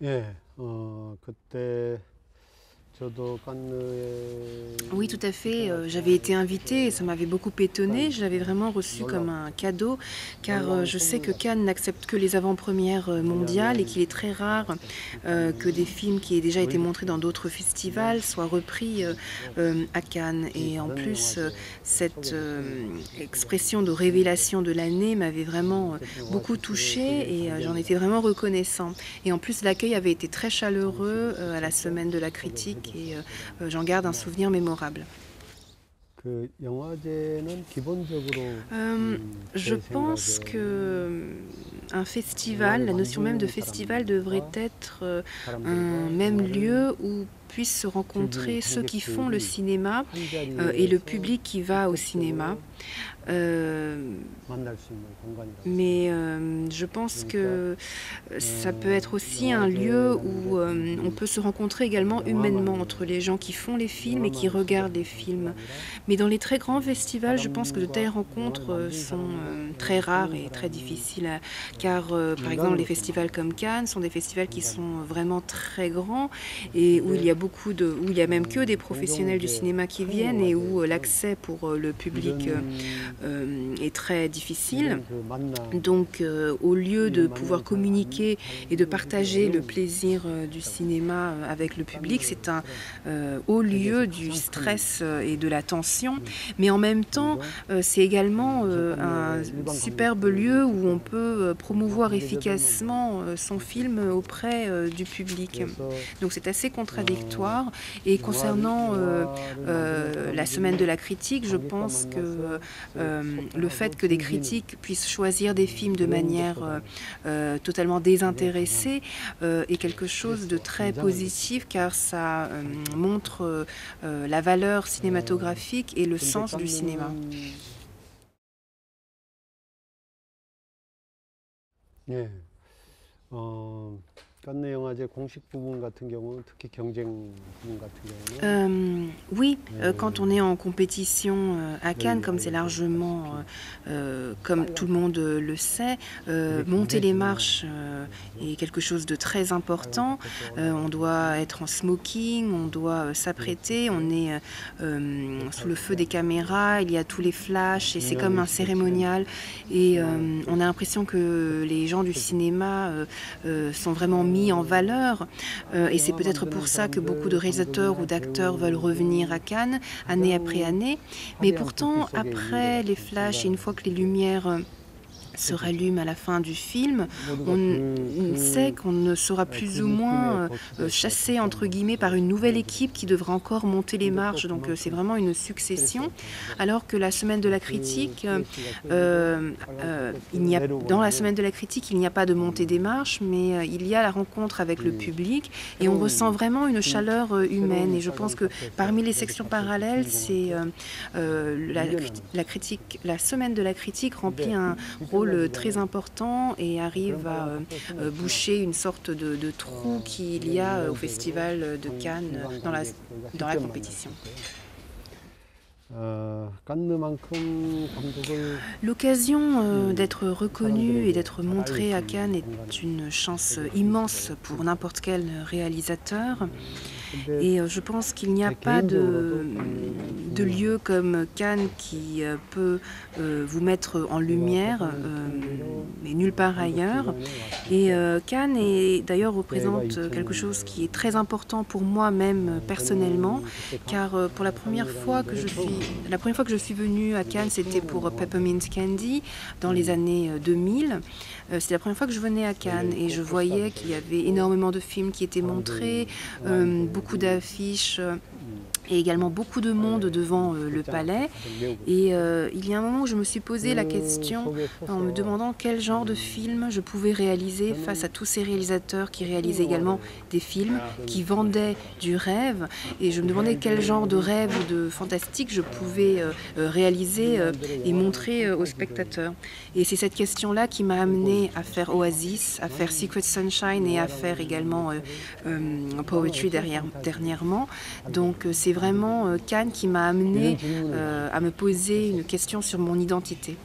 예, 그때 저도 Oui, tout à fait. J'avais été invitée et ça m'avait beaucoup étonnée. Je l'avais vraiment reçu comme un cadeau, car je sais que Cannes n'accepte que les avant-premières mondiales et qu'il est très rare que des films qui aient déjà été montrés dans d'autres festivals soient repris à Cannes. Et en plus, cette expression de révélation de l'année m'avait vraiment beaucoup touchée et j'en étais vraiment reconnaissant. Et en plus, l'accueil avait été très chaleureux à la semaine de la critique et j'en garde un souvenir mémorable. 그 영화제는 기본적으로 Je 제 pense 생각에는 que un festival, 영화를 la notion même de 만드는 festival devrait 사람들과 être un 사람들과 même 영화를 lieu où puissent se 즐기는 rencontrer ceux qui font le 관객들이 cinéma 한 et le 자리에서 public qui va au cinéma. 직접적으로 Euh, 만날 수 있는 공간이라고 mais 생각합니다. je pense 그러니까 que ça peut être aussi un lieu 영화제라는 게 où on 단지 peut se rencontrer également humainement 영화만 entre les gens qui font les films et qui 영화만 regardent les 시작하는 게 films. 아니라 Mais dans les très grands festivals, je pense que de telles 사람과 영화를 rencontres 만든 sont 사람과 très 영화를 rares 보는 et très 사람이 difficiles, car par exemple les 인간으로서 festivals comme 만나는 Cannes sont des festivals qui 공간이죠. sont vraiment très grands et où il y 근데 a où il y a même que des 종종 professionnels du 이제 cinéma qui 큰 viennent et où 영화제에서는 l'accès pour le public 이런 est très difficile. 이런 그 만남 Donc, au lieu de 이런 pouvoir 만남이 잘 안, communiquer et de 하기 partager le 어려운 plaisir du 곳이라고 cinéma 생각합니다. avec le public, 깐느 c'est un 그런 haut 세계에서 lieu du 가장 큰 stress et de la tension. 그런 Mais en même temps, 장소, c'est également 우선 un 깐느의 일반 superbe lieu où on 관객들보다도 peut 영화 promouvoir 관계자들만 많이 efficacement son film auprès du public. 그래서 Donc, c'est assez 어, contradictoire. Et concernant 영화를 만드는 la semaine de 사람들이 la critique, je 관객과 pense que 만나서 또 le 소통하고 fait que des 즐기는 critiques puissent choisir des films de 그런 manière 것보다는 totalement 그게 가장 désintéressée est quelque chose de 스트레스와 très 긴장을 positif 느낍니다. car ça montre la valeur 어, cinématographique et le 근데 sens du cinéma. 깐느는 예, 깐느 영화제 공식 부분 같은 경우는 특히 경쟁 부분 같은 경우는 Oui, quand on est 예, en compétition à Cannes, 널리 comme c'est largement, 알려졌다시피 comme tout le 빨갛게 monde le sait, 그게 monter les 굉장히 marches 중요한 est 거죠. quelque chose de très 빨간 important. 카펫에 On 올라가는 doit 것은 être en smoking, on doit s'apprêter, on 그렇듯이 est sous le feu des caméras, il y a tous les flashs et c'est comme 중요한 un 스케치는 cérémonial. Et 영화를 on a l'impression que les gens du 펼쳐집니다. cinéma sont vraiment mis en valeur. Et c'est 영화 peut-être 만드는 pour ça que beaucoup de 사람들, réalisateurs ou 감독이나 d'acteurs veulent revenir à 배우들이 Cannes année après 가장 année. Mais 화려한 불빛 pourtant, 속에 있는 것 après les 같은 flashs et une fois 생각을 que les lumières se 해보죠. rallument à la fin du film, 모두가 on sait qu'on ne sera 그 plus ou 느낌에 moins 거치대서 chassé entre 어떤 guillemets par 그 une nouvelle 보여주는 équipe qui devra encore monter les 근데 또 marches. Donc c'est 그만큼 vraiment une 스트레스가 succession. 가는 Alors que la semaine de la 그 critique, 스트레스가 풀리고 빨간 dans 내려오고 la 나면 semaine de la critique, il n'y a pas de montée des marches, mais il y a la rencontre avec le 이 public et on ressent 새로운 vraiment une chaleur humaine. Et 새로운 je pense 빨간 que 카펫에서 parmi les 레드 sections 카펫에서 parallèles, c'est 주인공한테 밀려나는 la critique, la semaine de la critique remplit 근데 un rôle très 이때까지가는 important et 그런 arrive à 빨간 카펫은 없지만 boucher une sorte de trou qu'il y a au 일반적으로 festival de Cannes 일반 관객들과 dans la 직접 만날 수 compétition. 있고요. 깐느만큼 감독을 L'occasion d'être reconnu et 사람들에게 d'être 잘 알릴 montré 수 à 있는 Cannes est 공간은 une chance 되게 immense 좋다고 pour 생각합니다. n'importe quel réalisateur. 근데 Et je pense qu'il n'y a 제 pas 개인적으로도 깐느는 de lieu 중요한 comme Cannes qui peut vous mettre en lumière, 영화학과는 핑계로 mais nulle part 한국 ailleurs. 주변에 왔을 Et 때 Cannes d'ailleurs 그때가 représente quelque chose qui est très 2000년대였는데 important pour moi-même personnellement, 저는 그때 car pour 깐느라는 데를 처음 la première fois que je suis venue à Cannes, c'était 처음으로 pour Peppermint Candy dans les 음, années 2000. C'était la première fois que je venais à Cannes et je 열려있고 voyais 포스터도 qu'il y avait 걸려있고 énormément de films qui étaient montrés, 사람들이 라인들이 beaucoup d'affiches 음, et également beaucoup de monde 빨래 devant le 극장 앞에 palais. 가득 메우고 Et 있었죠. il y a un moment où je me suis posé la 그 question 속에 en me 서서 demandant quel genre de 음, film je pouvais réaliser face à 저는 tous ces réalisateurs qui 어떤 réalisaient également 영화를 des films, qui 만들지 vendaient du rêve. Et je me 그 demandais quel genre de 사람들이 rêve ou de fantastique je pouvais réaliser 우리나라들의 et 영화라는 montrer aux 판타지를 spectateurs. Et c'est cette question-là qui m'a 들고 amené à faire 있었죠. Oasis, à faire 나는 Secret Sunshine et à faire 영화라는 également 것을 나는 Poetry 어떤 판타지를 dernièrement. Donc c'est 만들고 vraiment Cannes qui m'a 이런 amené 질문을 많이 à me poser une 했었죠. question sur mon identité.